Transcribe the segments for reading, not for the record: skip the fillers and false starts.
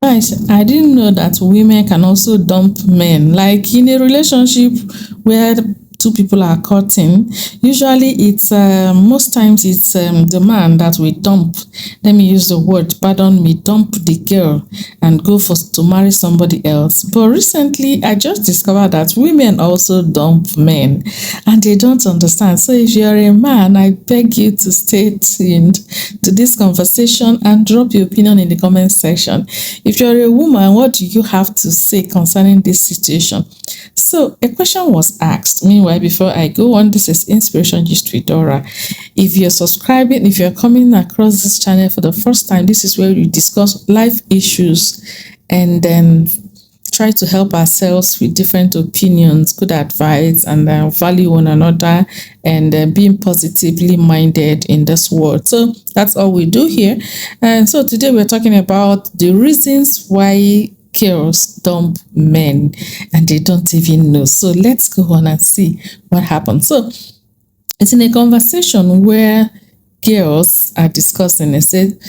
Nice. I didn't know that women can also dump men. Like in a relationship where two people are courting, usually it's most times it's the man that will dump. Let me use the word, pardon me, dump the girl and go for to marry somebody else. But recently, I just discovered that women also dump men, and they don't understand. So if you're a man, I beg you to stay tuned to this conversation and drop your opinion in the comment section. If you're a woman, what do you have to say concerning this situation? So a question was asked. Meanwhile, before I go on, this is Inspiration Gist with Dora. If you're subscribing, if you're coming across this channel for the first time, this is where we discuss life issues and then try to help ourselves with different opinions, good advice, and value one another, and being positively minded in this world. So that's all we do here. And so today we're talking about the reasons why girls dump men and they don't even know. So let's go on and see what happens. So it's in a conversation where girls are discussing. They said,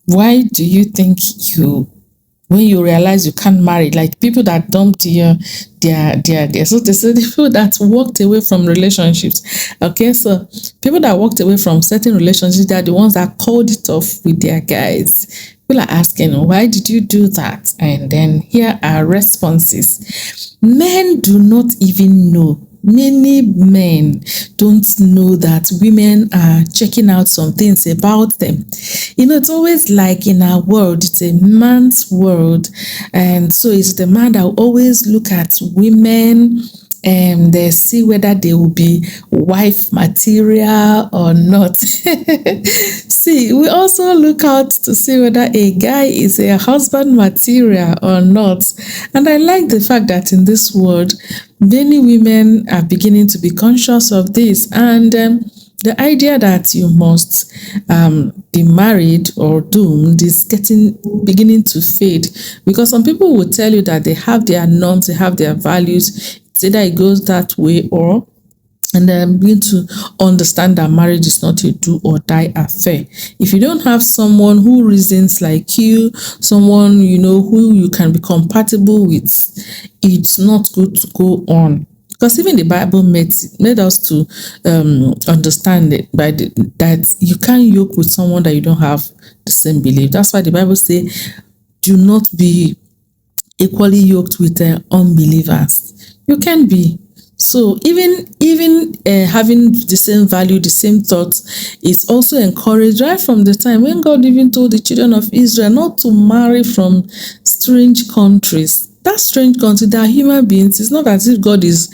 why do you think when you realize you can't marry, like people that dumped their so they say the people that walked away from relationships. Okay, so people that walked away from certain relationships, they're the ones that called it off with their guys. People are asking, why did you do that? And then here are responses. Men do not even know. Many men don't know that women are checking out some things about them. It's always like in our world, it's a man's world. And so it's the man that will always look at women and they see whether they will be wife material or not. See, we also look out to see whether a guy is a husband material or not. And I like the fact that in this world, many women are beginning to be conscious of this. And the idea that you must be married or doomed is beginning to fade, because some people will tell you that they have their norms, they have their values. It's either it goes that way or and then begin to understand that marriage is not a do or die affair. If you don't have someone who reasons like you, someone who you can be compatible with, it's not good to go on. Because even the Bible made us to understand it that you can't yoke with someone that you don't have the same belief. That's why the Bible says, do not be equally yoked with unbelievers. You can be. So even having the same value, the same thoughts is also encouraged right from the time when God even told the children of Israel not to marry from strange countries. That strange country, they are human beings. It's not as if God is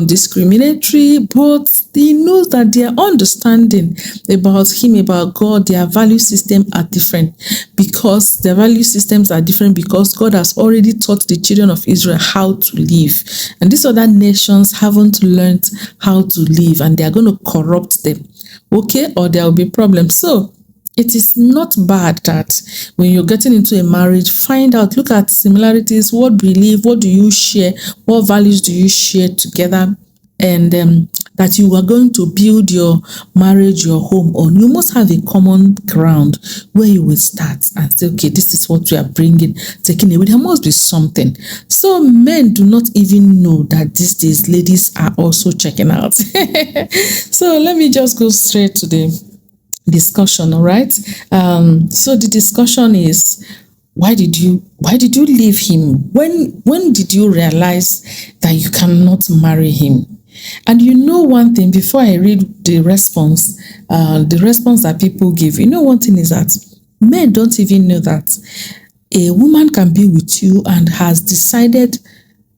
discriminatory, but he knows that their understanding about him, about God, their value system are different, because their value systems are different because God has already taught the children of Israel how to live. And these other nations haven't learned how to live, and they are going to corrupt them. Okay, or there will be problems. So it is not bad that when you're getting into a marriage, find out, look at similarities, what belief, what do you share, what values do you share together, and that you are going to build your marriage, your home on. You must have a common ground where you will start and say, okay, this is what we are taking away. There must be something. So men do not even know that these days ladies are also checking out. So let me just go straight to the discussion. All right, so the discussion is, why did you leave him? When did you realize that you cannot marry him? And one thing, before I read the response that people give, one thing is that men don't even know that a woman can be with you and has decided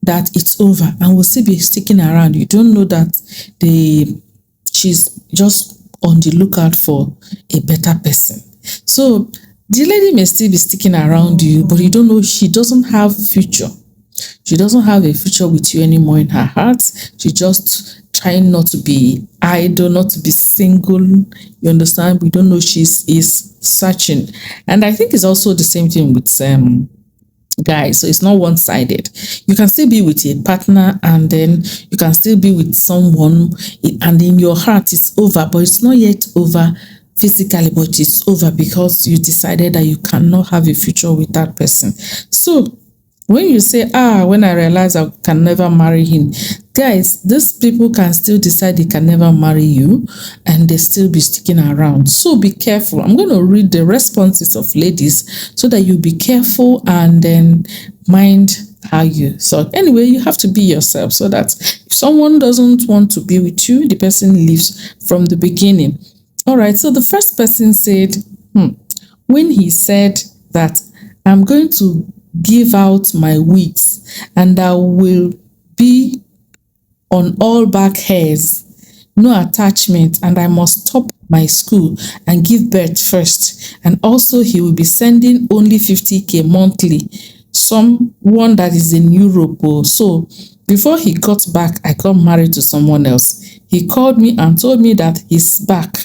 that it's over and will still be sticking around. You don't know that she's just on the lookout for a better person. So the lady may still be sticking around you, but you don't know she doesn't have future. She doesn't have a future with you anymore in her heart. She just trying not to be idle, not to be single. You understand? We don't know is searching. And I think it's also the same thing with guys. So it's not one-sided. You can still be with a partner, and then you can still be with someone, and in your heart it's over, but it's not yet over physically, but it's over because you decided that you cannot have a future with that person. So when you say, when I realize I can never marry him, guys, these people can still decide they can never marry you and they still be sticking around. So be careful. I'm going to read the responses of ladies so that you be careful and then mind how you. So anyway, you have to be yourself so that if someone doesn't want to be with you, the person leaves from the beginning. All right. So the first person said, when he said that I'm going to give out my wigs and I will be on all back hairs, no attachment, and I must stop my school and give birth first. And also he will be sending only 50K monthly. Someone that is in Europe. So before he got back, I got married to someone else. He called me and told me that he's back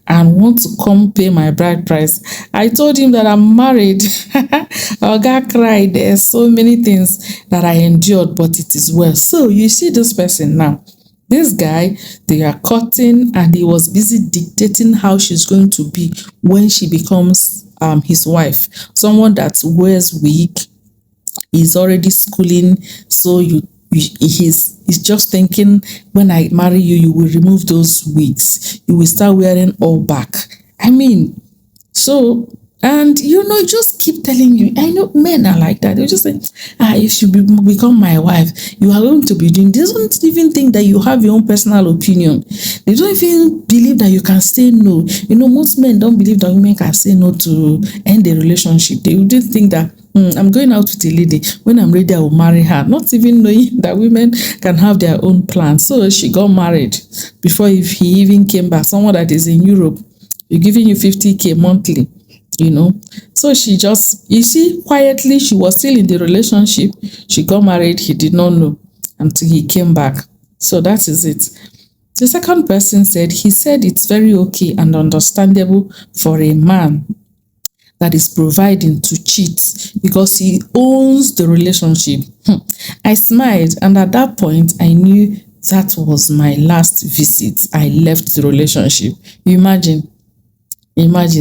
and want to come pay my bride price. I told him that I'm married. Oga cried. There's so many things that I endured, but it is well. So you see this person now. This guy, they are cutting and he was busy dictating how she's going to be when she becomes his wife. Someone that wears wig, is already schooling, so he's just thinking, when I marry you, you will remove those wigs, you will start wearing all back. I mean, so, and just keep telling you, I know men are like that. They just say, if you become my wife, you are going to be doing. They don't even think that you have your own personal opinion. They don't even believe that you can say no. Most men don't believe that women can say no to end a relationship. They would think that I'm going out with a lady. When I'm ready, I will marry her. Not even knowing that women can have their own plans. So she got married before he even came back. Someone that is in Europe, you're giving you 50K monthly, So she just, quietly, she was still in the relationship. She got married. He did not know until he came back. So that is it. The second person said, he said it's very okay and understandable for a man that is providing to cheat because he owns the relationship. I smiled, and at that point I knew that was my last visit. I left the relationship. You imagine.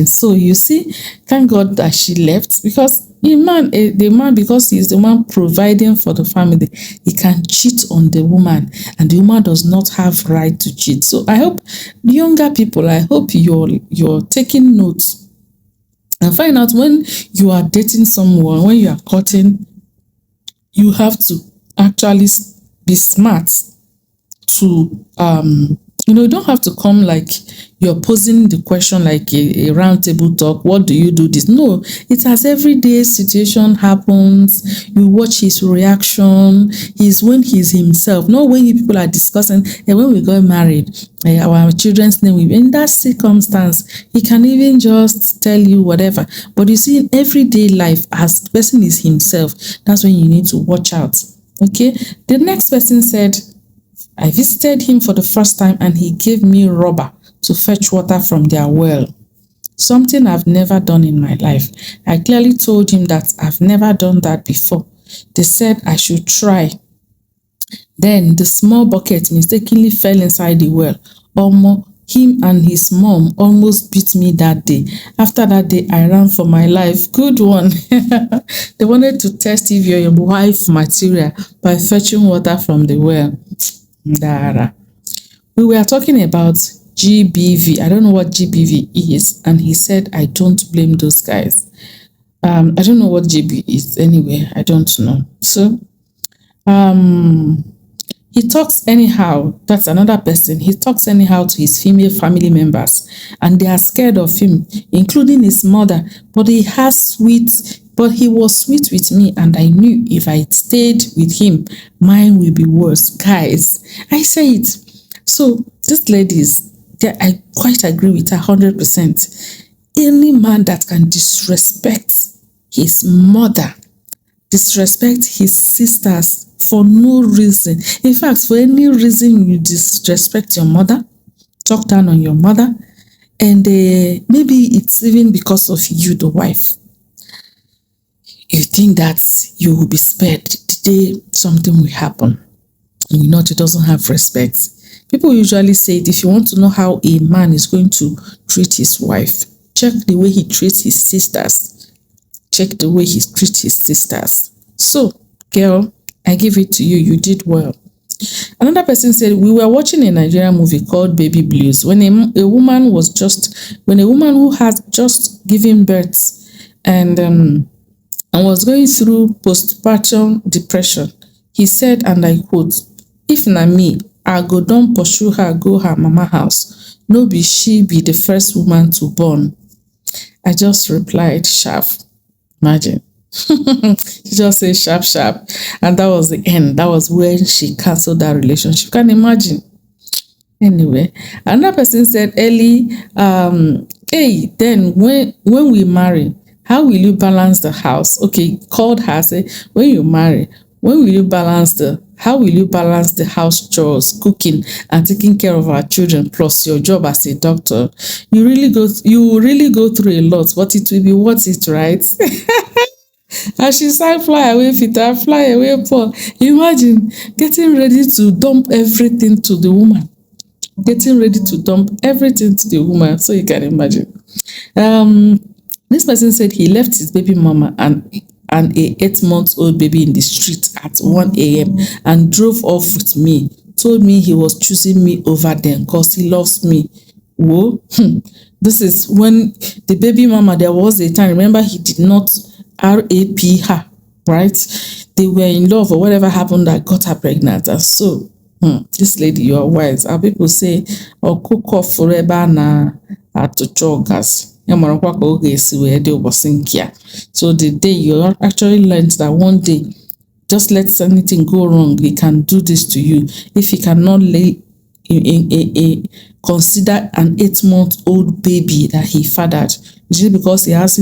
So you see, thank God that she left, because the man, because he's the one providing for the family, he can cheat on the woman, and the woman does not have right to cheat. So I hope younger people, I hope you're taking notes and find out, when you are dating someone, when you are courting, you have to actually be smart to you don't have to come like you're posing the question like a round table talk. What do you do this? No, it's as everyday situation happens. You watch his reaction. When he's himself, not when you people are discussing, when we got married, our children's name. In that circumstance, he can even just tell you whatever. But you see, in everyday life, as the person is himself, that's when you need to watch out. Okay. The next person said, I visited him for the first time and he gave me rubber to fetch water from their well. Something I've never done in my life. I clearly told him that I've never done that before. They said I should try. Then the small bucket mistakenly fell inside the well. Him and his mom almost beat me that day. After that day, I ran for my life. Good one. They wanted to test if you're a wife material by fetching water from the well. Dara. We were talking about GBV. I don't know what GBV is. And he said, I don't blame those guys. I don't know what GB is anyway. I don't know. So, he talks anyhow. That's another person. He talks anyhow to his female family members, and they are scared of him, including his mother. But he was sweet with me, and I knew if I stayed with him, mine will be worse. Guys, I say it. So these ladies, I quite agree with her 100%. Any man that can disrespect his mother, disrespect his sisters for no reason. In fact, for any reason you disrespect your mother, talk down on your mother, and maybe it's even because of you, the wife, you think that you will be spared the day something will happen. You know, it doesn't have respect. People usually say it, if you want to know how a man is going to treat his wife, check the way he treats his sisters. Check the way he treats his sisters. So, girl, I give it to you. You did well. Another person said, we were watching a Nigerian movie called Baby Blues when a woman who has just given birth and was going through postpartum depression, he said, and I quote, "If na me, I go don pursue her go her mama house. No be she be the first woman to born." I just replied, sharp. Imagine. She just said sharp, sharp. And that was the end. That was when she cancelled that relationship. Can you imagine? Anyway, another person said, Ellie, hey, then when we marry, how will you balance the house? Okay, called her, say, when you marry, how will you balance the house chores, cooking, and taking care of our children, plus your job as a doctor? You will really go through a lot, but it will be worth it, right? And she said, fly away, Peter, fly away, Paul. Imagine getting ready to dump everything to the woman. So you can imagine. This person said he left his baby mama and a 8-month-old baby in the street at 1 a.m. and drove off with me. Told me he was choosing me over them because he loves me. Whoa. This is when the baby mama, there was a time, remember, he did not RAP her, right? They were in love or whatever happened that got her pregnant. And so, this lady, you are wise. Our people say, "Oh, cook off forever na atuchogas." So the day you actually learned that one day, just let anything go wrong, he can do this to you. If he cannot consider an 8-month-old baby that he fathered, is it because he has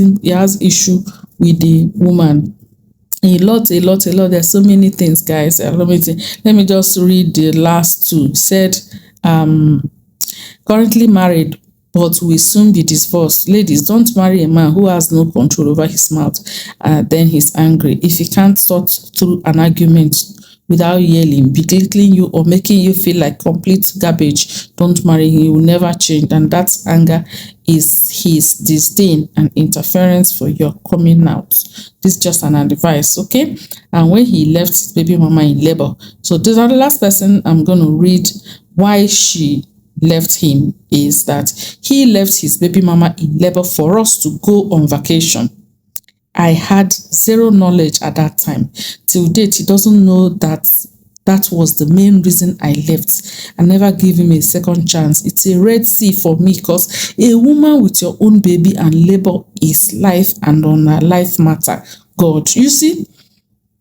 issue with the woman? A lot. There's so many things, guys. Let me just read the last two. It said, currently married, but will soon be divorced. Ladies, don't marry a man who has no control over his mouth. Then he's angry. If he can't sort through an argument without yelling, belittling you, or making you feel like complete garbage, don't marry him. He will never change. And that anger is his disdain and interference for your coming out. This is just an advice, okay? And when he left his baby mama in labor. So this is the last person I'm going to read why she left him, is that he left his baby mama in labor for us to go on vacation. I had zero knowledge at that time. Till date, he doesn't know that was the main reason I left. I never gave him a second chance. It's a red sea for me, because a woman with your own baby and labor is life and on a life matter. God, you see,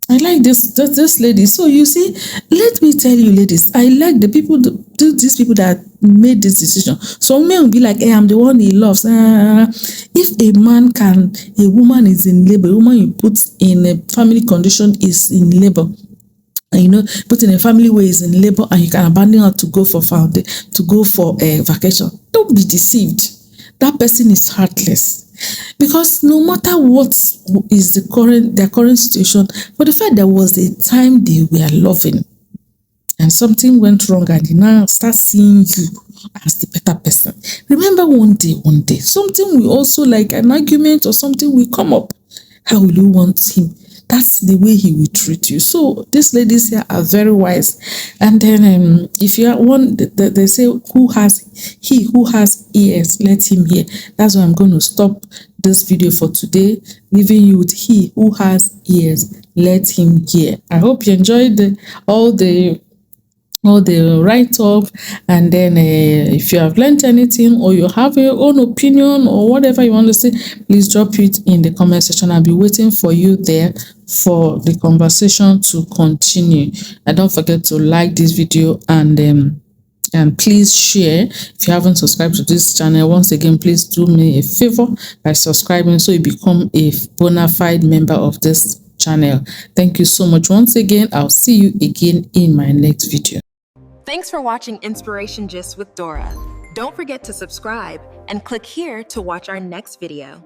I like this lady. So you see, let me tell you, ladies, I like these people that made this decision. Some men will be like, hey, I'm the one he loves. If a woman is in labor, a woman you put in a family condition is in labor, and put in a family where is in labor, and you can abandon her to go for a vacation. Don't be deceived. That person is heartless. Because no matter what is their current situation, for the fact there was a time they were loving and something went wrong, and they now start seeing you as the better person. Remember, one day, something will also, like an argument or something, will come up. How will you want him? That's the way he will treat you. So these ladies here are very wise. And then if you are one, they say, he who has ears, let him hear. That's why I'm going to stop this video for today, leaving you with he who has ears, let him hear. I hope you enjoyed all the write-up, and then if you have learned anything or you have your own opinion or whatever you want to say, please drop it in the comment section. I'll be waiting for you there for the conversation to continue. And don't forget to like this video, and please share. If you haven't subscribed to this channel, once again, please do me a favor by subscribing so you become a bona fide member of this channel. Thank you so much once again. I'll see you again in my next video. Thanks for watching Inspiration Gist with Dora. Don't forget to subscribe and click here to watch our next video.